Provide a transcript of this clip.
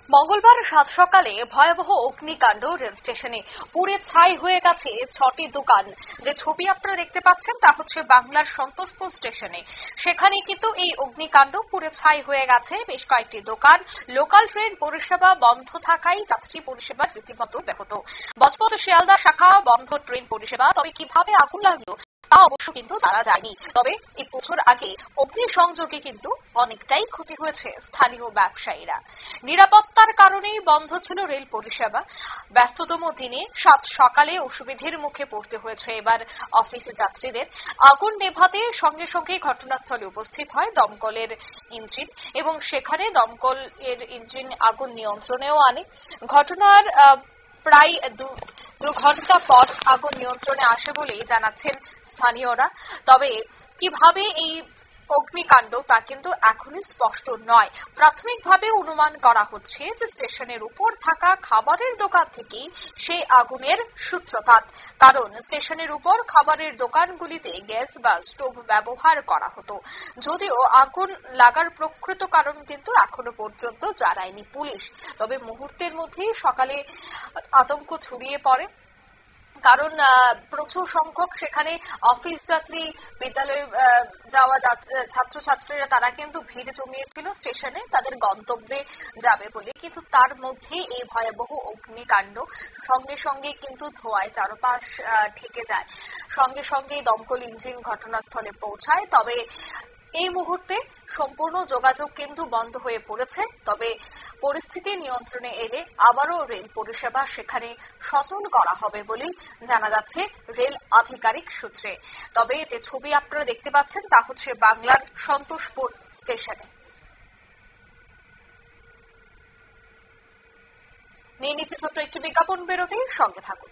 মঙ্গলবার সাত সকালে ভয়াবহ অগ্নিকাণ্ড রেল স্টেশনে। পুড়ে ছাই হয়ে গেছে ৬টি দোকান। যে ছবি আপনারা দেখতে পাচ্ছেন তা হচ্ছে বাংলার সন্তোষপুর স্টেশনে। সেখানে কিন্তু এই অগ্নিকাণ্ড পুড়ে ছাই হয়ে গেছে বেশ কয়েকটি দোকান। লোকাল ট্রেন পরিষেবা বন্ধ থাকায় যাত্রী পরিষেবা রীতিমতো ব্যাহত। বজবজ শিয়ালদা শাখা বন্ধ ট্রেন পরিষেবা। তবে কিভাবে আগুন লাগলো তা অবশ্য কিন্তু জানা যায়নি। তবে এই পুজোর আগে অগ্নিসংযোগে কিন্তু অনেকটাই ক্ষতি হয়েছে স্থানীয় ব্যবসায়ীরা। নিরাপত্তার কারণেই বন্ধ ছিল রেল পরিষেবা। ব্যস্ততম দিনে সাত সকালে অসুবিধার মুখে পড়তে হয়েছে এবার অফিসে যাত্রীদের। আগুন নেভাতে সঙ্গে সঙ্গে ঘটনাস্থলে উপস্থিত হয় দমকলের ইঞ্জিন এবং সেখানে দমকল এর ইঞ্জিন আগুন নিয়ন্ত্রণেও আনে। ঘটনার প্রায় দু ঘন্টা পর আগুন নিয়ন্ত্রণে আসে বলেই জানাচ্ছেন স্থানীয়রা। তবে কিভাবে এই অগ্নিকাণ্ড তা কিন্তু এখনই স্পষ্ট নয়। প্রাথমিকভাবে অনুমান করা হচ্ছে যে স্টেশনের উপর থাকা খাবারের দোকান থেকেই সেই আগুনের সূত্রপাত। কারণ স্টেশনের উপর খাবারের দোকানগুলিতে গ্যাস বা স্টোভ ব্যবহার করা হতো। যদিও আগুন লাগার প্রকৃত কারণ কিন্তু এখনো পর্যন্ত জানায়নি পুলিশ। তবে মুহূর্তের মধ্যেই সকালে আতঙ্ক ছড়িয়ে পড়ে। কারণ প্রচুর সংখ্যক সেখানে অফিস যাত্রী, বিদ্যালয়ে যাওয়া ছাত্রছাত্রীরা তারা কিন্তু ভিড় জমিয়েছিল স্টেশনে তাদের গন্তব্যে যাবে বলে। কিন্তু তার মধ্যে এই ভয়াবহ অগ্নিকাণ্ড। সঙ্গে সঙ্গে কিন্তু ধোঁয়ায় চারপাশ ঢেকে যায়। সঙ্গে সঙ্গে দমকল ইঞ্জিন ঘটনাস্থলে পৌঁছায়। তবে এই মুহূর্তে সম্পূর্ণ যোগাযোগ কিন্তু বন্ধ হয়ে পড়েছে। তবে পরিস্থিতি নিয়ন্ত্রণে এলে আবারও রেল পরিষেবা সেখানে সচল করা হবে বলেই জানা যাচ্ছে রেল আধিকারিক সূত্রে। তবে যে ছবি আপনারা দেখতে পাচ্ছেন তা হচ্ছে বাংলার সন্তোষপুর স্টেশনে। নিয়ে নিচ্ছে ছোট্ট একটি বিজ্ঞাপন বিরতি, সঙ্গে থাকুন।